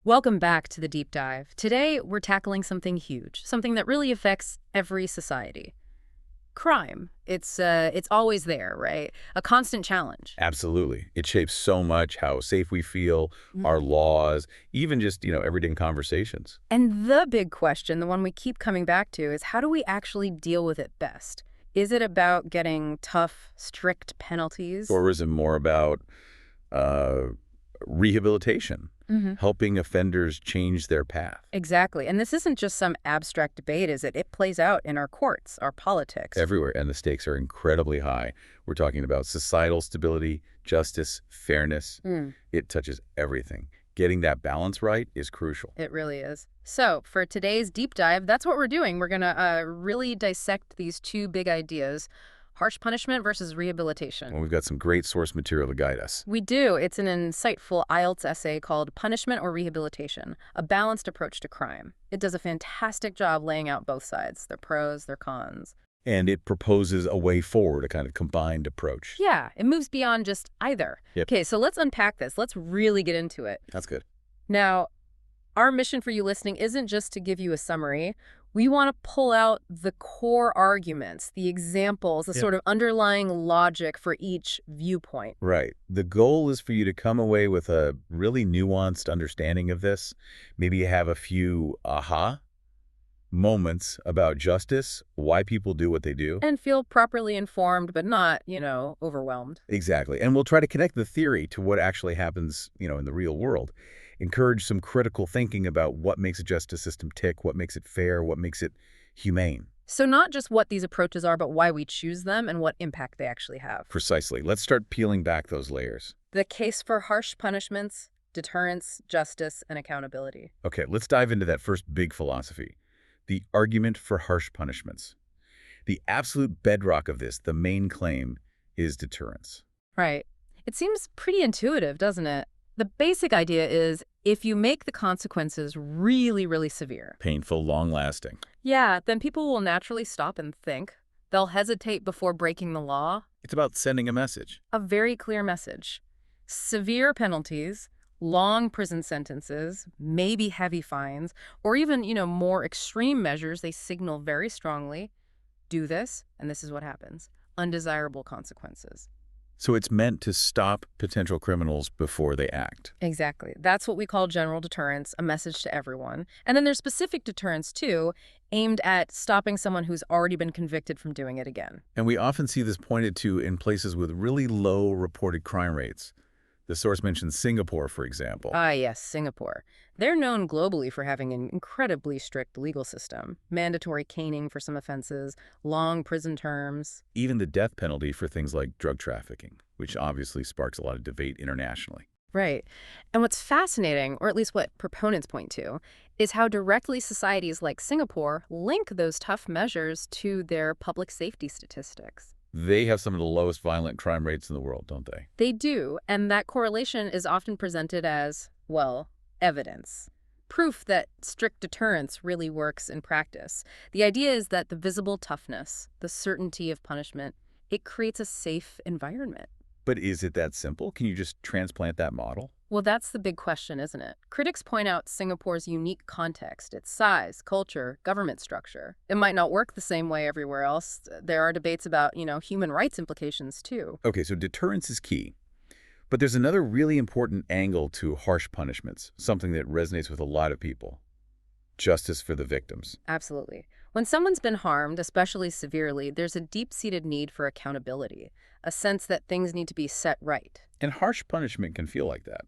Welcome back to the deep dive. Today, we're tackling something huge, something that really affects every society. Crime. It's always there, right? A constant challenge. Absolutely. It shapes so much how safe we feel, our Mhm. laws, even just, everyday conversations. And the big question, the one we keep coming back to, is how do we actually deal with it best? Is it about getting tough, strict penalties? Or is it more about uh, rehabilitation, Hmm. helping offenders change their path? Exactly. And this isn't just some abstract debate, is it? It plays out in our courts, our politics. Everywhere, and the stakes are incredibly high. We're talking about societal stability, justice, fairness. Mm. It touches everything. Getting that balance right is crucial. It really is. So, for today's deep dive, that's what we're doing. We're going to really dissect these two big ideas, harsh punishment versus rehabilitation. Well, we've got some great source material to guide us. We do. It's an insightful IELTS essay called Punishment or Rehabilitation, a balanced approach to crime. It does a fantastic job laying out both sides, their pros, their cons. And it proposes a way forward, a kind of combined approach. Yeah, it moves beyond just either. Yep. Okay, so let's unpack this. Let's really get into it. That's good. Now, our mission for you listening isn't just to give you a summary. We want to pull out the core arguments, the examples, the sort of underlying logic for each viewpoint. Right. The goal is for you to come away with a really nuanced understanding of this. Maybe you have a few aha moments about justice, why people do what they do. And feel properly informed, but not, overwhelmed. Exactly. And we'll try to connect the theory to what actually happens, in the real world. Encourage some critical thinking about what makes a justice system tick, what makes it fair, what makes it humane. So not just what these approaches are, but why we choose them and what impact they actually have. Precisely. Let's start peeling back those layers. The case for harsh punishments, deterrence, justice, and accountability. Okay, let's dive into that first big philosophy, the argument for harsh punishments. The absolute bedrock of this, the main claim, is deterrence. Right. It seems pretty intuitive, doesn't it? The basic idea is if you make the consequences really, really severe, Painful, long-lasting. yeah, then people will naturally stop and think. They'll hesitate before breaking the law. It's about sending a message. A very clear message. Severe penalties, long prison sentences, maybe heavy fines, or even, more extreme measures, they signal very strongly, do this, and this is what happens. Undesirable consequences. So it's meant to stop potential criminals before they act. Exactly. That's what we call general deterrence, a message to everyone. And then there's specific deterrence, too, aimed at stopping someone who's already been convicted from doing it again. And we often see this pointed to in places with really low reported crime rates. The source mentions Singapore, for example. Ah, yes, Singapore. They're known globally for having an incredibly strict legal system. Mandatory caning for some offenses, long prison terms. Even the death penalty for things like drug trafficking, which obviously sparks a lot of debate internationally. Right. And what's fascinating, or at least what proponents point to, is how directly societies like Singapore link those tough measures to their public safety statistics. They have some of the lowest violent crime rates in the world, don't they? They do, and that correlation is often presented as, well, evidence. Proof that strict deterrence really works in practice. The idea is that the visible toughness, the certainty of punishment, it creates a safe environment. But is it that simple? Can you just transplant that model? Well, that's the big question, isn't it? Critics point out Singapore's unique context, its size, culture, government structure. It might not work the same way everywhere else. There are debates about, human rights implications, too. Okay, so deterrence is key. But there's another really important angle to harsh punishments, something that resonates with a lot of people. Justice for the victims. Absolutely. When someone's been harmed, especially severely, there's a deep-seated need for accountability, a sense that things need to be set right. And harsh punishment can feel like that,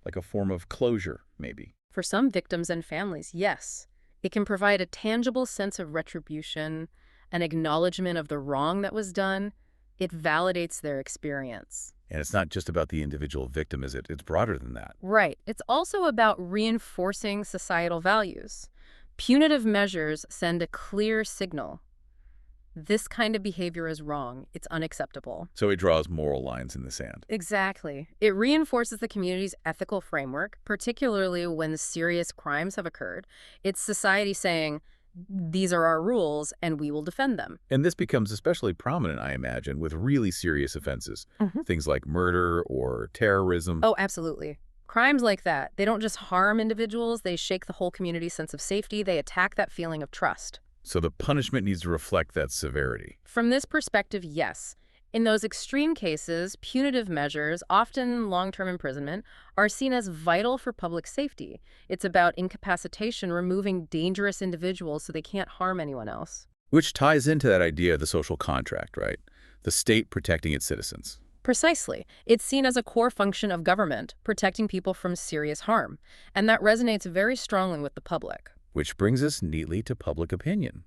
like a form of closure, maybe. For some victims and families, yes. It can provide a tangible sense of retribution, an acknowledgement of the wrong that was done. It validates their experience. And it's not just about the individual victim, is it? It's broader than that. Right. It's also about reinforcing societal values. Punitive measures send a clear signal. This kind of behavior is wrong. It's unacceptable. So it draws moral lines in the sand. Exactly. It reinforces the community's ethical framework, particularly when serious crimes have occurred. It's society saying, these are our rules, and we will defend them. And this becomes especially prominent, I imagine, with really serious offenses. Things like murder or terrorism. Oh, absolutely. Crimes like that, they don't just harm individuals, they shake the whole community's sense of safety, they attack that feeling of trust. So the punishment needs to reflect that severity. From this perspective, yes. In those extreme cases, punitive measures, often long-term imprisonment, are seen as vital for public safety. It's about incapacitation, removing dangerous individuals so they can't harm anyone else. Which ties into that idea of the social contract, right? The state protecting its citizens. Precisely. It's seen as a core function of government, protecting people from serious harm. And that resonates very strongly with the public. Which brings us neatly to public opinion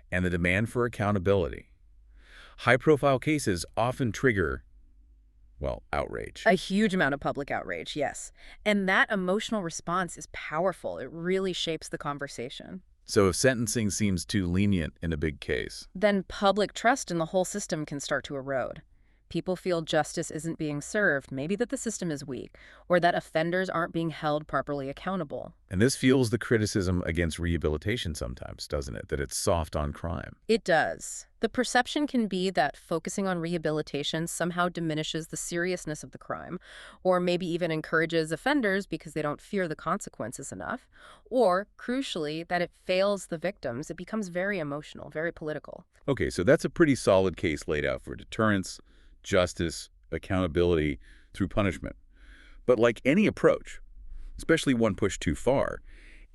and the demand for accountability. High-profile cases often trigger, well, outrage. A huge amount of public outrage, yes. And that emotional response is powerful. It really shapes the conversation. So if sentencing seems too lenient in a big case, Then public trust in the whole system can start to erode. People feel justice isn't being served, maybe that the system is weak, or that offenders aren't being held properly accountable. and this fuels the criticism against rehabilitation sometimes, doesn't it? That it's soft on crime. It does. The perception can be that focusing on rehabilitation somehow diminishes the seriousness of the crime, or maybe even encourages offenders because they don't fear the consequences enough, or, crucially, that it fails the victims. It becomes very emotional, very political. Okay, so that's a pretty solid case laid out for deterrence, justice, accountability through punishment. But like any approach, especially one pushed too far,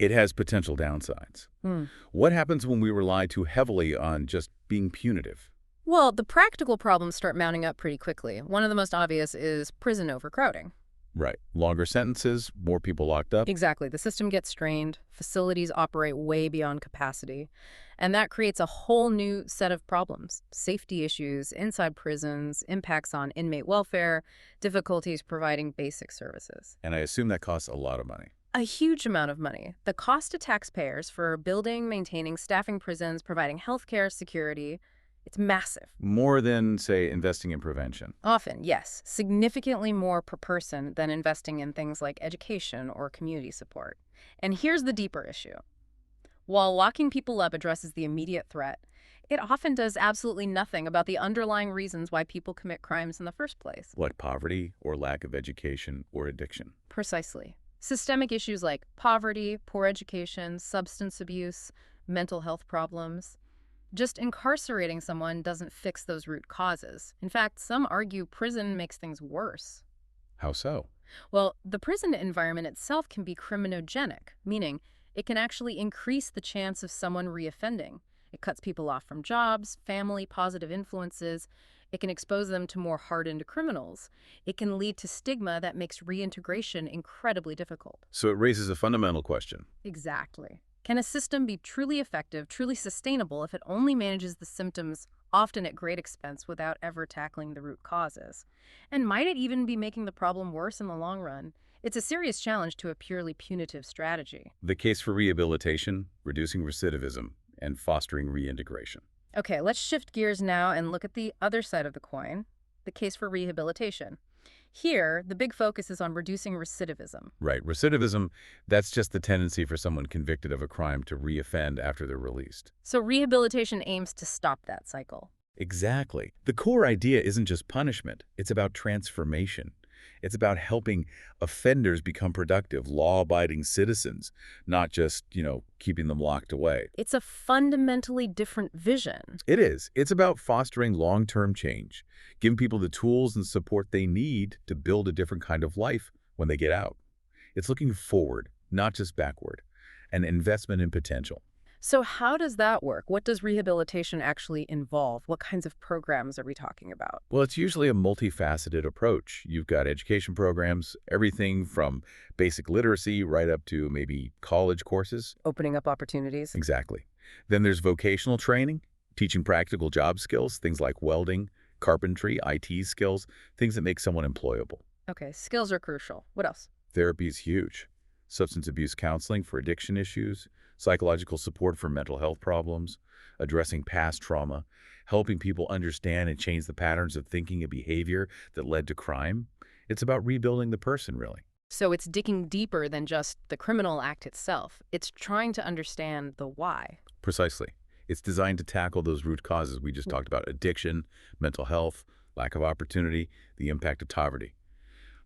it has potential downsides. Hmm. What happens when we rely too heavily on just being punitive? Well, the practical problems start mounting up pretty quickly. One of the most obvious is prison overcrowding. Right. Longer sentences, more people locked up. Exactly. The system gets strained, facilities operate way beyond capacity, and that creates a whole new set of problems. Safety issues inside prisons, impacts on inmate welfare, difficulties providing basic services. And I assume that costs a lot of money. A huge amount of money. The cost to taxpayers for building, maintaining, staffing prisons, providing healthcare, security, it's massive. More than, say, investing in prevention. Often, yes, significantly more per person than investing in things like education or community support. And here's the deeper issue. While locking people up addresses the immediate threat, it often does absolutely nothing about the underlying reasons why people commit crimes in the first place. Like poverty or lack of education or addiction. Precisely. Systemic issues like poverty, poor education, substance abuse, mental health problems. Just incarcerating someone doesn't fix those root causes. In fact, some argue prison makes things worse. How so? Well, the prison environment itself can be criminogenic, meaning it can actually increase the chance of someone reoffending. It cuts people off from jobs, family, positive influences. It can expose them to more hardened criminals. It can lead to stigma that makes reintegration incredibly difficult. So it raises a fundamental question. Exactly. Can a system be truly effective, truly sustainable, if it only manages the symptoms, often at great expense, without ever tackling the root causes? And might it even be making the problem worse in the long run? It's a serious challenge to a purely punitive strategy. The case for rehabilitation, reducing recidivism, and fostering reintegration. Okay, let's shift gears now and look at the other side of the coin, the case for rehabilitation. Here, the big focus is on reducing recidivism. Right. Recidivism, that's just the tendency for someone convicted of a crime to reoffend after they're released. So rehabilitation aims to stop that cycle. Exactly. The core idea isn't just punishment. It's about transformation. It's about helping offenders become productive, law-abiding citizens, not just, keeping them locked away. It's a fundamentally different vision. It is. It's about fostering long-term change, giving people the tools and support they need to build a different kind of life when they get out. It's looking forward, not just backward, an investment in potential. So how does that work? What does rehabilitation actually involve? What kinds of programs are we talking about? Well, it's usually a multifaceted approach. You've got education programs, everything from basic literacy right up to maybe college courses. Opening up opportunities? Exactly. Then there's vocational training, teaching practical job skills, things like welding, carpentry, IT skills, things that make someone employable. Okay, skills are crucial. What else? Therapy is huge. Substance abuse counseling for addiction issues, psychological support for mental health problems, addressing past trauma, helping people understand and change the patterns of thinking and behavior that led to crime. It's about rebuilding the person, really. So it's digging deeper than just the criminal act itself. It's trying to understand the why. Precisely. It's designed to tackle those root causes we just talked about: addiction, mental health, lack of opportunity, the impact of poverty.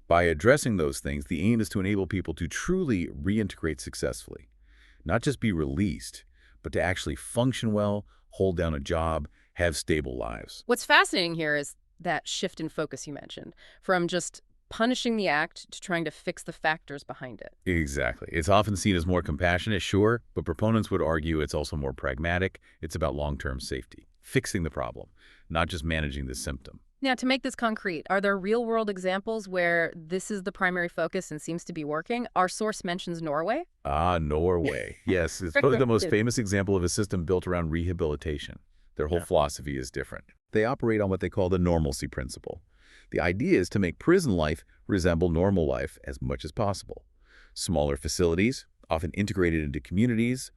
By addressing those things, the aim is to enable people to truly reintegrate successfully. Not just be released, but to actually function well, hold down a job, have stable lives. What's fascinating here is that shift in focus you mentioned, from just punishing the act to trying to fix the factors behind it. Exactly. It's often seen as more compassionate, sure, but proponents would argue it's also more pragmatic. It's about long-term safety, fixing the problem, not just managing the symptom. Now, to make this concrete, are there real-world examples where this is the primary focus and seems to be working? Our source mentions Norway. Ah, Norway. Yes, it's probably the most famous example of a system built around rehabilitation. Their whole philosophy is different. They operate on what they call the normalcy principle. The idea is to make prison life resemble normal life as much as possible. Smaller facilities, often integrated into communities,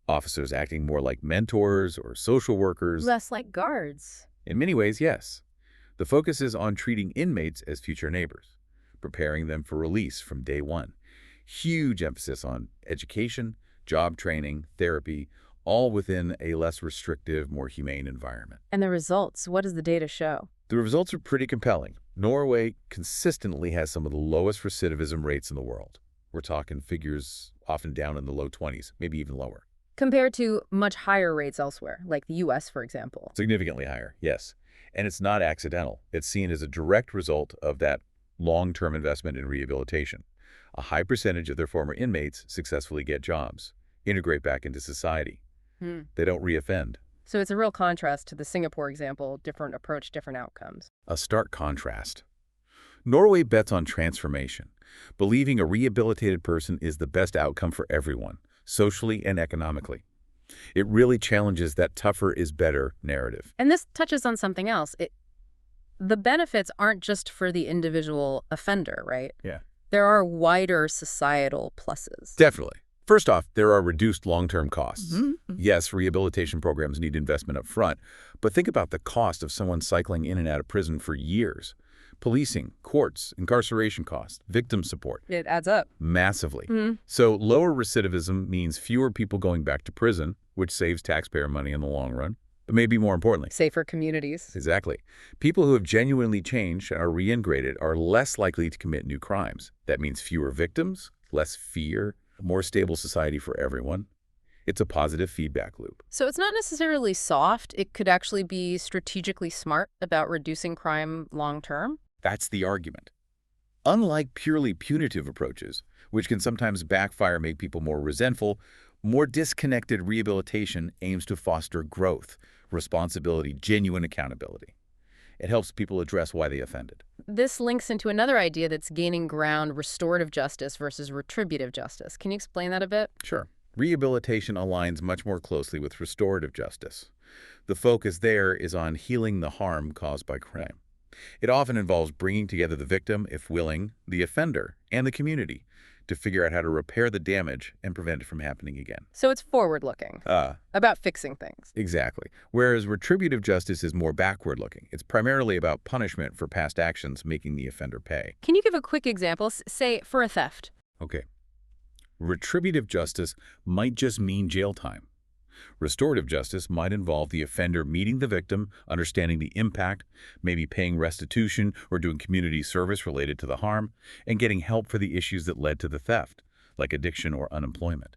officers acting more like mentors or social workers. Less like guards. In many ways, yes. The focus is on treating inmates as future neighbors, preparing them for release from day one. Huge emphasis on education, job training, therapy, all within a less restrictive, more humane environment. And the results, what does the data show? The results are pretty compelling. Norway consistently has some of the lowest recidivism rates in the world. We're talking figures often down in the low 20s, maybe even lower. Compared to much higher rates elsewhere, like the U.S., for example. Significantly higher, yes. And it's not accidental. It's seen as a direct result of that long-term investment in rehabilitation. A high percentage of their former inmates successfully get jobs, integrate back into society. They don't reoffend. So it's a real contrast to the Singapore example, different approach, different outcomes. A stark contrast. Norway bets on transformation, believing a rehabilitated person is the best outcome for everyone, socially and economically. It really challenges that tougher is better narrative. And this touches on something else. The benefits aren't just for the individual offender, right? Yeah. There are wider societal pluses. Definitely. First off, there are reduced long-term costs. Yes, rehabilitation programs need investment up front, but think about the cost of someone cycling in and out of prison for years. Policing, courts, incarceration costs, victim support. It adds up. Massively. So lower recidivism means fewer people going back to prison, which saves taxpayer money in the long run. But maybe more importantly. Safer communities. Exactly. People who have genuinely changed and are reintegrated are less likely to commit new crimes. That means fewer victims, less fear, a more stable society for everyone. It's a positive feedback loop. So it's not necessarily soft. It could actually be strategically smart about reducing crime long term. That's the argument. Unlike purely punitive approaches, which can sometimes backfire and make people more resentful, more disconnected rehabilitation aims to foster growth, responsibility, genuine accountability. It helps people address why they offended. This links into another idea that's gaining ground, restorative justice versus retributive justice. Can you explain that a bit? Sure. Rehabilitation aligns much more closely with restorative justice. The focus there is on healing the harm caused by crime. It often involves bringing together the victim, if willing, the offender, and the community to figure out how to repair the damage and prevent it from happening again. So it's forward-looking, about fixing things. Exactly. Whereas retributive justice is more backward-looking. It's primarily about punishment for past actions, making the offender pay. Can you give a quick example, say, for a theft? Okay. Retributive justice might just mean jail time. Restorative justice might involve the offender meeting the victim, understanding the impact, maybe paying restitution or doing community service related to the harm, and getting help for the issues that led to the theft, like addiction or unemployment.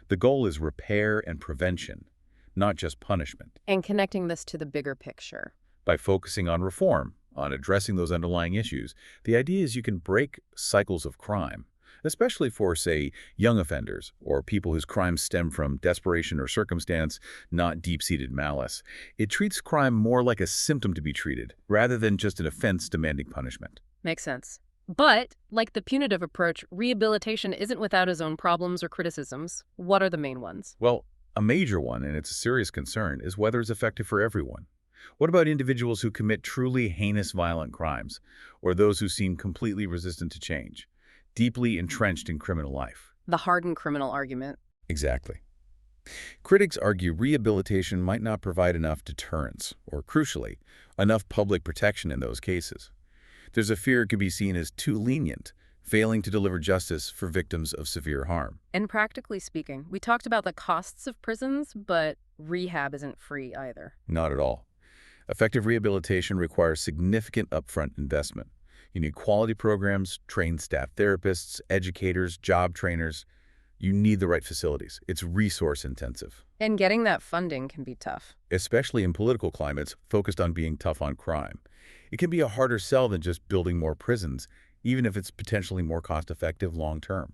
The goal is repair and prevention, not just punishment. And connecting this to the bigger picture. By focusing on reform, on addressing those underlying issues, the idea is you can break cycles of crime, especially for, say, young offenders or people whose crimes stem from desperation or circumstance, not deep-seated malice. It treats crime more like a symptom to be treated, rather than just an offense demanding punishment. Makes sense. But, like the punitive approach, rehabilitation isn't without its own problems or criticisms. What are the main ones? Well, a major one, and it's a serious concern, is whether it's effective for everyone. What about individuals who commit truly heinous violent crimes, or those who seem completely resistant to change, deeply entrenched in criminal life? The hardened criminal argument. Exactly. Critics argue rehabilitation might not provide enough deterrence, or crucially, enough public protection in those cases. There's a fear it could be seen as too lenient, failing to deliver justice for victims of severe harm. And practically speaking, we talked about the costs of prisons, but rehab isn't free either. Not at all. Effective rehabilitation requires significant upfront investment. You need quality programs, trained staff therapists, educators, job trainers. You need the right facilities. It's resource intensive, And getting that funding can be tough. especially in political climates focused on being tough on crime. It can be a harder sell than just building more prisons, even if it's potentially more cost-effective long-term.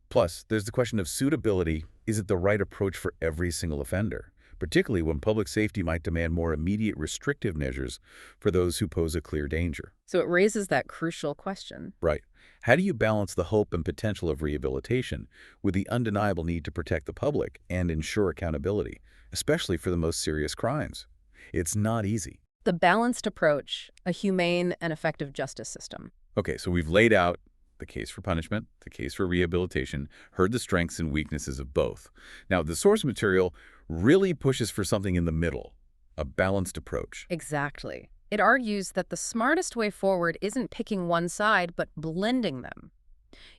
Plus, there's the question of suitability. Is it the right approach for every single offender? Particularly when public safety might demand more immediate restrictive measures for those who pose a clear danger. So it raises that crucial question. Right. How do you balance the hope and potential of rehabilitation with the undeniable need to protect the public and ensure accountability, especially for the most serious crimes? It's not easy. The balanced approach, a humane and effective justice system. Okay, so we've laid out the case for punishment, the case for rehabilitation, heard the strengths and weaknesses of both. Now, the source material really pushes for something in the middle, a balanced approach. Exactly. It argues that the smartest way forward isn't picking one side, but blending them,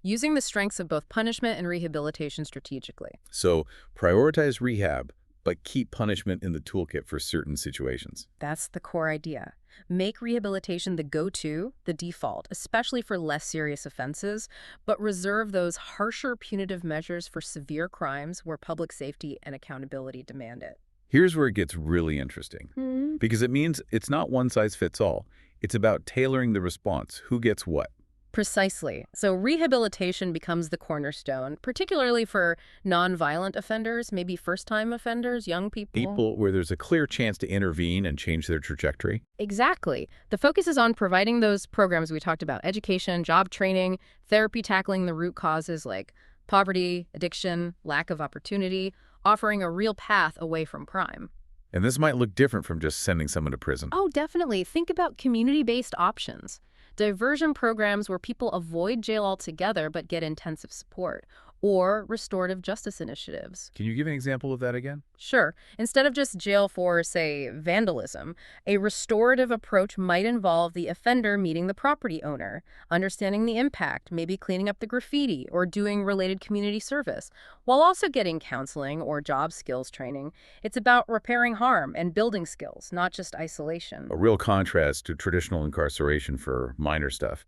using the strengths of both punishment and rehabilitation strategically. So prioritize rehab, but keep punishment in the toolkit for certain situations. That's the core idea. Make rehabilitation the go-to, the default, especially for less serious offenses, but reserve those harsher punitive measures for severe crimes where public safety and accountability demand it. Here's where it gets really interesting, because it means it's not one size fits all. It's about tailoring the response. Who gets what? Precisely. So rehabilitation becomes the cornerstone, particularly for nonviolent offenders, maybe first-time offenders, young people. People where there's a clear chance to intervene and change their trajectory. Exactly. The focus is on providing those programs we talked about, education, job training, therapy tackling the root causes like poverty, addiction, lack of opportunity, offering a real path away from crime. And this might look different from just sending someone to prison. Oh, definitely. Think about community-based options. Diversion programs where people avoid jail altogether but get intensive support, or restorative justice initiatives. Can you give an example of that again? Sure, instead of just jail for, say, vandalism, a restorative approach might involve the offender meeting the property owner, understanding the impact, maybe cleaning up the graffiti or doing related community service, while also getting counseling or job skills training. It's about repairing harm and building skills, not just isolation. A real contrast to traditional incarceration for minor stuff,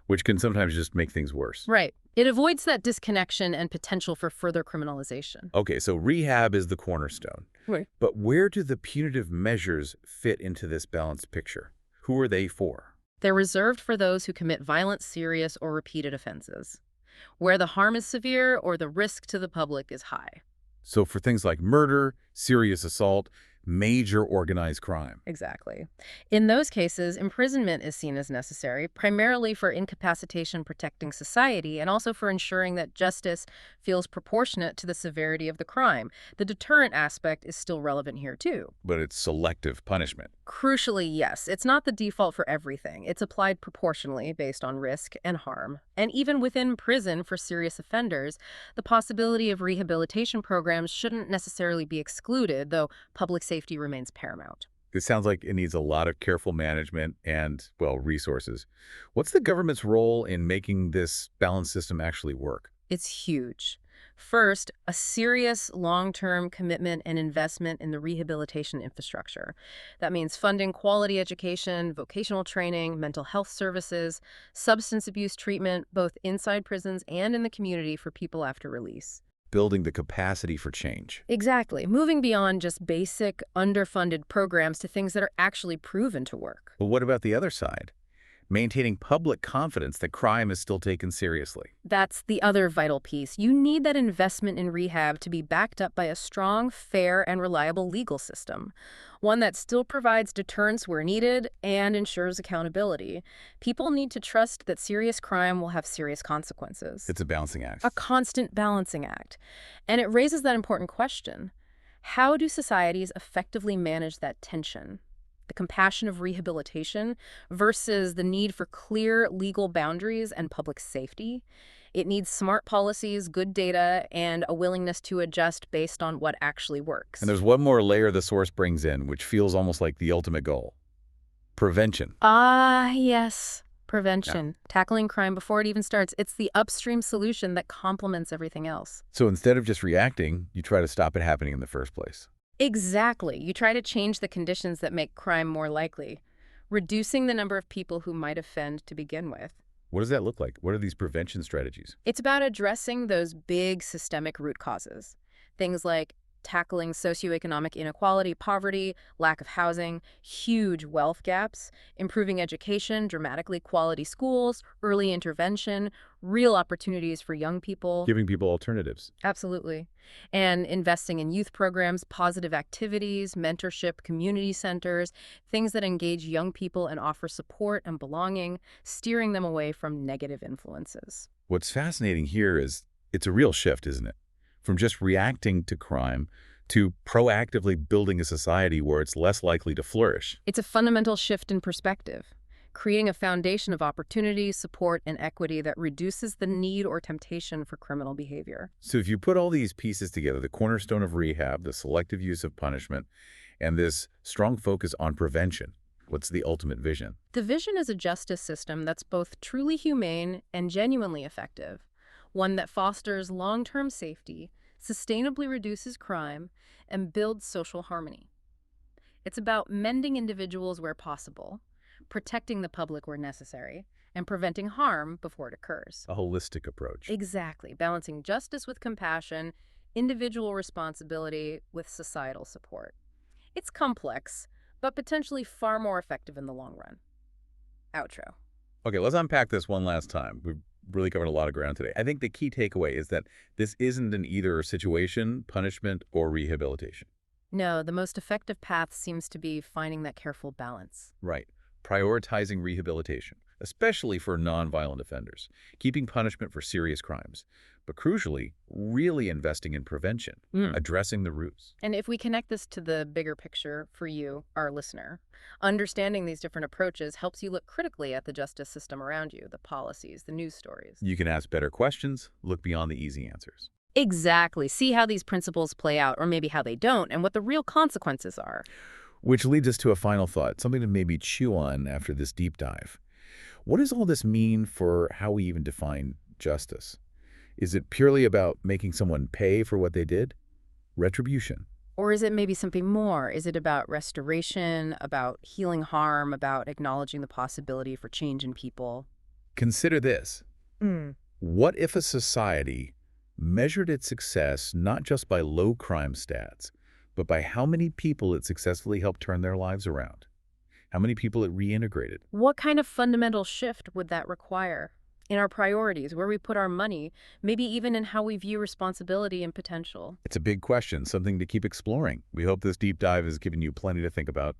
which can sometimes just make things worse. Right. It avoids that disconnection and potential for further criminalization. Okay, so rehab is the cornerstone. Right. But where do the punitive measures fit into this balanced picture? Who are they for? They're reserved for those who commit violent, serious, or repeated offenses, where the harm is severe or the risk to the public is high. So for things like murder, serious assault, major organized crime. Exactly. In those cases, imprisonment is seen as necessary, primarily for incapacitation protecting society and also for ensuring that justice feels proportionate to the severity of the crime. The deterrent aspect is still relevant here, too. But it's selective punishment. Crucially, yes, it's not the default for everything. It's applied proportionally based on risk and harm. And even within prison for serious offenders, the possibility of rehabilitation programs shouldn't necessarily be excluded, though public safety remains paramount. It sounds like it needs a lot of careful management and, well, resources. What's the government's role in making this balanced system actually work? It's huge. First, a serious long-term commitment and investment in the rehabilitation infrastructure. That means funding quality education, vocational training, mental health services, substance abuse treatment, both inside prisons and in the community for people after release. Building the capacity for change. Exactly. Moving beyond just basic, underfunded programs to things that are actually proven to work. But what about the other side? Maintaining public confidence that crime is still taken seriously. That's the other vital piece. You need that investment in rehab to be backed up by a strong, fair, and reliable legal system. One that still provides deterrence where needed and ensures accountability. People need to trust that serious crime will have serious consequences. It's a balancing act. A constant balancing act. And it raises that important question. How do societies effectively manage that tension? The compassion of rehabilitation versus the need for clear legal boundaries and public safety. It needs smart policies, good data, and a willingness to adjust based on what actually works. And there's one more layer the source brings in, which feels almost like the ultimate goal. Prevention. Ah, yes. Prevention. Yeah. Tackling crime before it even starts. It's the upstream solution that complements everything else. So instead of just reacting, you try to stop it happening in the first place. Exactly. You try to change the conditions that make crime more likely. reducing the number of people who might offend to begin with. What does that look like? What are these prevention strategies? It's about addressing those big systemic root causes. Things like tackling socioeconomic inequality, poverty, lack of housing, huge wealth gaps, improving education, dramatically quality schools, early intervention, real opportunities for young people. Giving people alternatives. Absolutely. And investing in youth programs, positive activities, mentorship, community centers, things that engage young people and offer support and belonging, steering them away from negative influences. What's fascinating here is it's a real shift, isn't it? From just reacting to crime to proactively building a society where it's less likely to flourish. It's a fundamental shift in perspective, creating a foundation of opportunity, support, and equity that reduces the need or temptation for criminal behavior. So if you put all these pieces together, the cornerstone of rehab, the selective use of punishment, and this strong focus on prevention, what's the ultimate vision? The vision is a justice system that's both truly humane and genuinely effective, one that fosters long-term safety, sustainably reduces crime, and builds social harmony. It's about mending individuals where possible, protecting the public where necessary, and preventing harm before it occurs. A holistic approach. Exactly, balancing justice with compassion, individual responsibility with societal support. It's complex, but potentially far more effective in the long run. Outro. Okay, let's unpack this one last time. We've really covered a lot of ground today. I think the key takeaway is that this isn't an either situation, punishment, or rehabilitation. No, the most effective path seems to be finding that careful balance. Right. Prioritizing rehabilitation, especially for nonviolent offenders, keeping punishment for serious crimes, but crucially, really investing in prevention, addressing the roots. And if we connect this to the bigger picture for you, our listener, understanding these different approaches helps you look critically at the justice system around you, the policies, the news stories. You can ask better questions, look beyond the easy answers. Exactly. See how these principles play out, or maybe how they don't, and what the real consequences are. Which leads us to a final thought, something to maybe chew on after this deep dive. What does all this mean for how we even define justice? Is it purely about making someone pay for what they did? Retribution. Or is it maybe something more? Is it about restoration, about healing harm, about acknowledging the possibility for change in people? Consider this. What if a society measured its success not just by low crime stats, but by how many people it successfully helped turn their lives around? How many people it reintegrated? What kind of fundamental shift would that require? In our priorities, where we put our money, maybe even in how we view responsibility and potential. It's a big question, something to keep exploring. We hope this deep dive has given you plenty to think about.